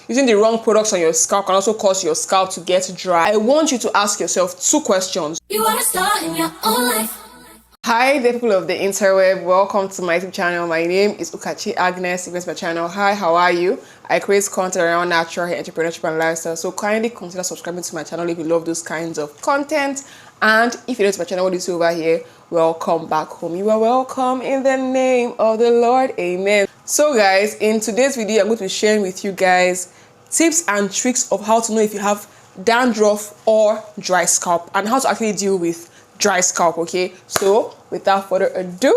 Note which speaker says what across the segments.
Speaker 1: Using the wrong products on your scalp can also cause your scalp to get dry. I want you to ask yourself 2 questions.
Speaker 2: You want to start in your own life.
Speaker 1: Hi there, people of the interweb. Welcome to my YouTube channel. My name is Kachi Agnes. If it's my channel, hi, how are you? I create content around natural hair, entrepreneurship, and lifestyle. So kindly consider subscribing to my channel if you love those kinds of content. And if you're new to my channel, what do you see over here? Welcome back home. You are welcome in the name of the Lord. Amen. So guys, in today's video, I'm going to be sharing with you guys tips and tricks of how to know if you have dandruff or dry scalp and how to actually deal with dry scalp. Okay, so without further ado,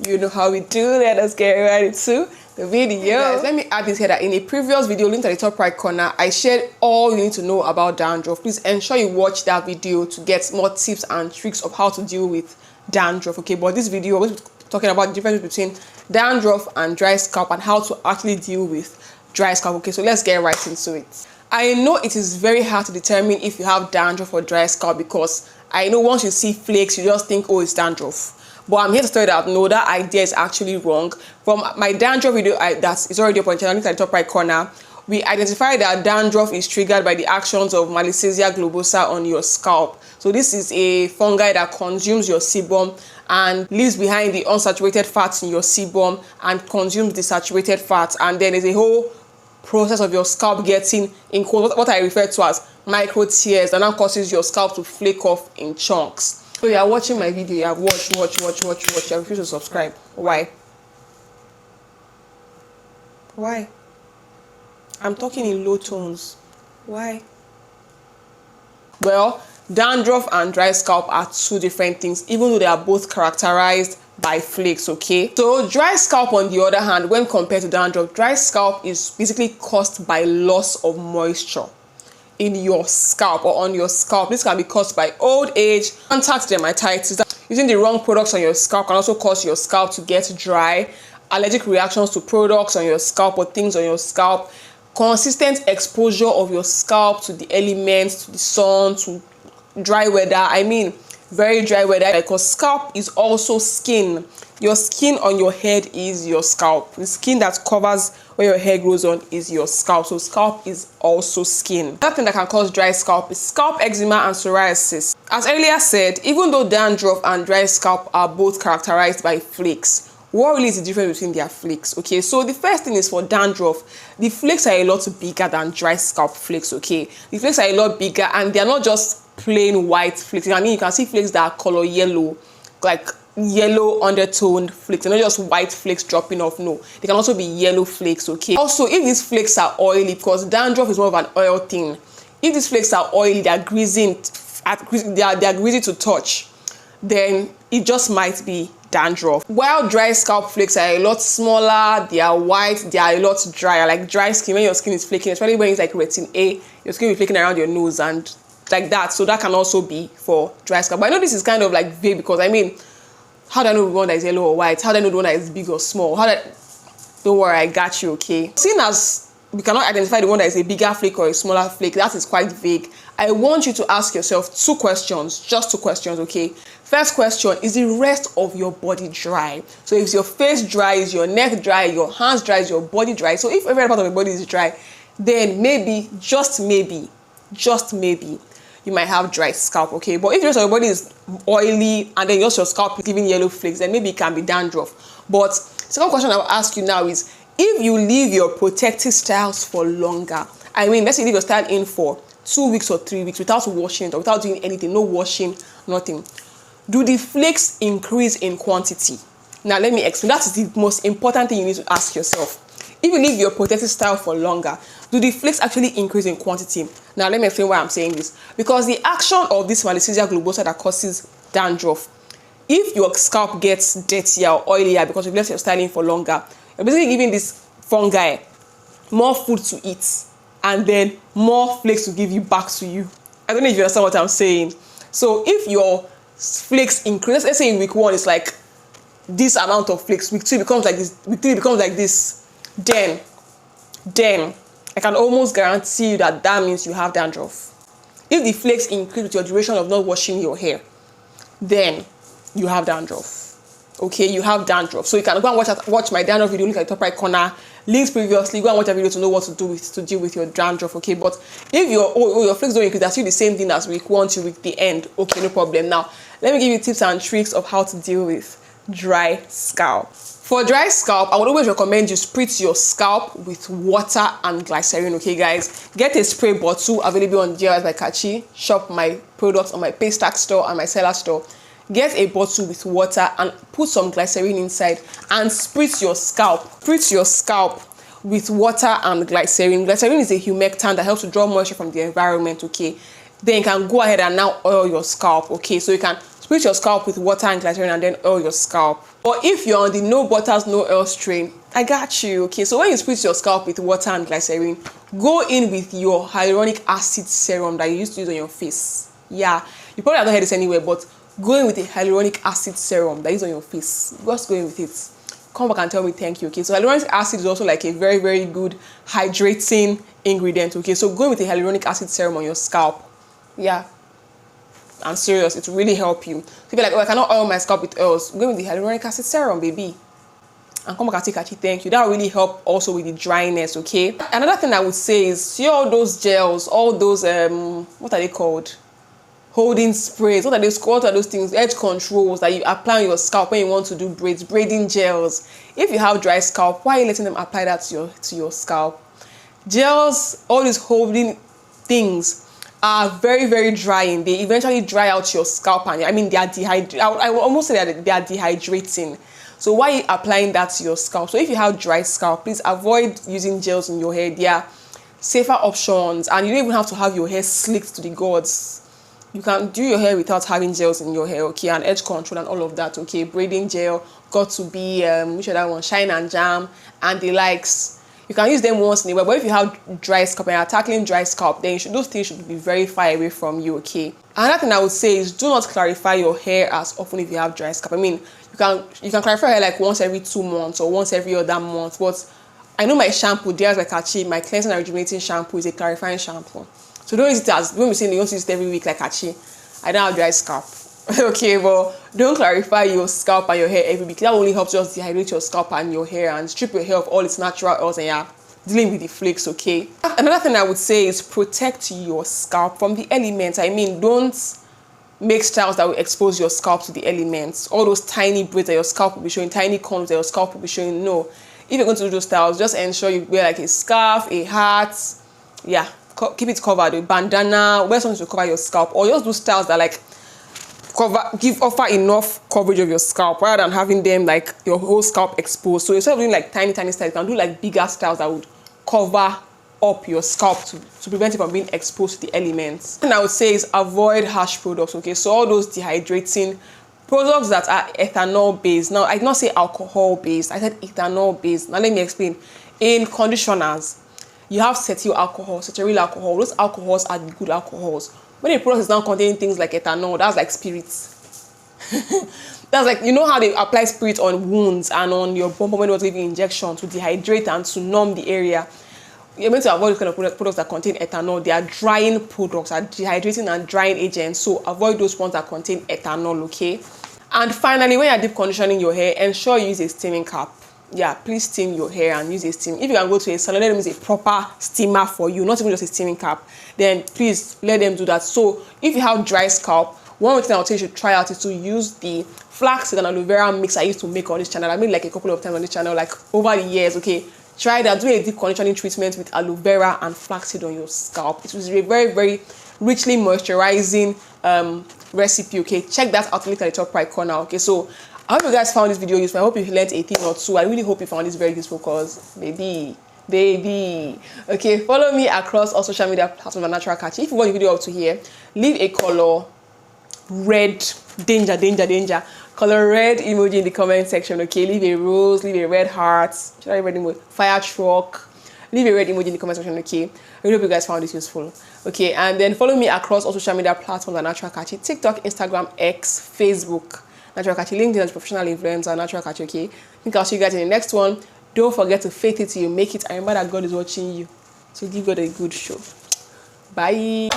Speaker 1: you know how we do. Let us get right into the video. Guys, let me add this here that in a previous video linked at the top right corner, I shared all you need to know about dandruff. Please ensure you watch that video to get more tips and tricks of how to deal with dandruff. Okay, but this video we're talking about the difference between dandruff and dry scalp and how to actually deal with dry scalp. Okay, so let's get right into it. I know it is very hard to determine if you have dandruff or dry scalp because I know once you see flakes, you just think, oh, it's dandruff. But I'm here to tell you that no, that idea is actually wrong. From my dandruff video that is already up on the channel, at the top right corner, we identified that dandruff is triggered by the actions of Malassezia globosa on your scalp. So this is a fungi that consumes your sebum and leaves behind the unsaturated fats in your sebum and consumes the saturated fats. And then there's a whole process of your scalp getting in what I refer to as micro tears, and that causes your scalp to flake off in chunks. So you are watching my video, you have watch, you refuse to subscribe. Why? I'm talking in low tones. Why? Well, dandruff and dry scalp are 2 different things, even though they are both characterized by flakes. Okay, so dry scalp, on the other hand, when compared to dandruff, dry scalp is basically caused by loss of moisture in your scalp or on your scalp. This can be caused by old age, contact dermatitis. Using the wrong products on your scalp can also cause your scalp to get dry, allergic reactions to products on your scalp or things on your scalp, consistent exposure of your scalp to the elements, to the sun, to dry weather. I mean very dry weather, because scalp is also skin. Your skin on your head is your scalp. The skin that covers where your hair grows on is your scalp. So scalp is also skin. Another thing that can cause dry scalp is scalp eczema and psoriasis. As earlier said, even though dandruff and dry scalp are both characterized by flakes, what really is the difference between their flakes? Okay, so the first thing is for dandruff, the flakes are a lot bigger than dry scalp flakes. Okay, the flakes are a lot bigger and they are not just plain white flakes. I mean, you can see flakes that are color yellow, like yellow undertoned flakes. They're not just white flakes dropping off. No, they can also be yellow flakes. Okay, also if these flakes are oily, because dandruff is more of an oil thing, if these flakes are oily, they're greasy, they're greasy to touch, then it just might be dandruff. While dry scalp flakes are a lot smaller, they are white, they are a lot drier, like dry skin. When your skin is flaking, especially when it's like retin A, your skin will be flaking around your nose and like that. So that can also be for dry scalp. But I know this is kind of like vague, because I mean, how do I know the one that is yellow or white? How do I know the one that is big or small? Don't worry, I got you. Okay, seeing as we cannot identify the one that is a bigger flake or a smaller flake, that is quite vague. I want you to ask yourself 2 questions, just 2 questions. Okay, first question, is the rest of your body dry? So if your face dry, is your neck dry, your hands dry, is your body dry? So if every part of your body is dry, then maybe, just maybe, you might have dry scalp. Okay, but if the rest of your body is oily and then just your scalp is giving yellow flakes, then maybe it can be dandruff. But second question I will ask you now is, if you leave your protective styles for longer, I mean, let's say you leave your style in for 2 weeks or 3 weeks without washing it or without doing anything, no washing, nothing, do the flakes increase in quantity? Now let me explain. That is the most important thing you need to ask yourself. If you leave your protective style for longer, do the flakes actually increase in quantity? Now let me explain why I'm saying this. Because the action of this Malassezia globosa that causes dandruff, if your scalp gets dirtier or oilier because you've left your styling for longer, you're basically giving this fungi more food to eat and then more flakes to give you back to you. I don't know if you understand what I'm saying. So if your flakes increase, let's say in week 1 it's like this amount of flakes, week 2 becomes like this, week 3 becomes like this, then I can almost guarantee you that means you have dandruff. If the flakes increase with your duration of not washing your hair, then you have dandruff. Okay, you have dandruff. So you can go and watch my dandruff video, look at the top right corner. links previously. Go and watch a video to know what to deal with your dandruff, okay? But if your flakes don't increase, that's still the same thing as week 1 to week the end, okay, no problem. Now let me give you tips and tricks of how to deal with dry scalp. For dry scalp, I would always recommend you spritz your scalp with water and glycerin, okay guys? Get a spray bottle available on DANDRUFF by Kachi. Shop my products on my Paystack store and my seller store. Get a bottle with water and put some glycerin inside and spritz your scalp. Spritz your scalp with water and glycerin. Glycerin is a humectant that helps to draw moisture from the environment, okay? Then you can go ahead and now oil your scalp, okay? So you can spritz your scalp with water and glycerin and then oil your scalp. Or if you're on the no butters, no oil strain, I got you, okay? So when you spritz your scalp with water and glycerin, go in with your hyaluronic acid serum that you used to use on your face. Yeah, you probably have not heard this anywhere, but go in with a hyaluronic acid serum that is on your face. Just go in with it. Come back and tell me thank you, okay? So hyaluronic acid is also like a very, very good hydrating ingredient, okay? So go in with a hyaluronic acid serum on your scalp. Yeah, I'm serious, it will really help you. So if you're like, oh, I cannot oil my scalp with oils, go with the hyaluronic acid serum, baby. And come back and say, Kachi, thank you. That will really help also with the dryness, okay? Another thing I would say is, see all those gels, all those, what are they called? Holding sprays, what are those things, edge controls that you apply on your scalp when you want to do braids, braiding gels. If you have dry scalp, why are you letting them apply that to your scalp? Gels, all these holding things are very, very drying. They eventually dry out your scalp, and I mean they are I will almost say that they are dehydrating. So why are you applying that to your scalp? So if you have dry scalp, please avoid using gels in your hair. They are safer options, and you don't even have to have your hair slicked to the gods. You can do your hair without having gels in your hair, okay? And edge control and all of that, okay? Braiding gel, got to be which other one? Shine and Jam and the likes. You can use them once in a while, but if you have dry scalp and you're tackling dry scalp, then those things should be very far away from you, okay? Another thing I would say is do not clarify your hair as often if you have dry scalp. I mean, you can clarify your hair like once every 2 months or once every other month, but I know my shampoo, DANDRUFF by Kachi, my cleansing and rejuvenating shampoo is a clarifying shampoo. So don't use it as, when we say you don't use it every week like Kachi, I don't have dry scalp. Okay, but don't clarify your scalp and your hair every week. That only helps just dehydrate your scalp and your hair and strip your hair of all its natural oils, and you're dealing with the flakes, okay? Another thing I would say is protect your scalp from the elements. I mean, don't make styles that will expose your scalp to the elements. All those tiny braids that your scalp will be showing, tiny combs that your scalp will be showing. No. If you're going to do those styles, just ensure you wear like a scarf, a hat. Yeah, keep it covered. A bandana, wear something to cover your scalp. Or just do styles that like offer enough coverage of your scalp rather than having them like your whole scalp exposed. So instead of doing like tiny styles, you can do like bigger styles that would cover up your scalp to prevent it from being exposed to the elements. And I would say is avoid harsh products, okay? So all those dehydrating products that are ethanol based. Now I did not say alcohol based, I said ethanol based. Now let me explain. In conditioners, you have cetyl alcohol, cetyl alcohol. Those alcohols are the good alcohols. When a product is now containing things like ethanol, that's like spirits. That's like, you know how they apply spirit on wounds and on your bumper when you're giving injection to dehydrate and to numb the area. You're meant to avoid those kind of products that contain ethanol. They are drying products, are dehydrating and drying agents. So avoid those ones that contain ethanol, okay? And finally, when you're deep conditioning your hair, ensure you use a steaming cap. Yeah, please steam your hair and use a steam. If you can go to a salon, let them use a proper steamer for you, not even just a steaming cap. Then please let them do that. So if you have dry scalp, one thing I would say you should try out is to use the flaxseed and aloe vera mix I used to make on this channel. I made like a couple of times on this channel, like over the years, okay? Try that, do a deep conditioning treatment with aloe vera and flaxseed on your scalp. It was a very, very richly moisturizing recipe, okay? Check that out, link at the top right corner, okay? So I hope you guys found this video useful. I hope you learned a thing or two. I really hope you found this very useful because baby. Okay, follow me across all social media platforms of Natural Kachi. If you watch the video up to here, leave a color red, danger, color red emoji in the comment section, okay? Leave a rose, leave a red heart, should I red emoji? Fire truck, leave a red emoji in the comment section, okay? I really hope you guys found this useful, okay? And then follow me across all social media platforms of Natural Kachi, TikTok, Instagram, X, Facebook, Natural Kachi, LinkedIn as professional influencer, Natural Kachi, okay? I think I'll see you guys in the next one. Don't forget to faith it till you make it. And remember that God is watching you. So give God a good show. Bye.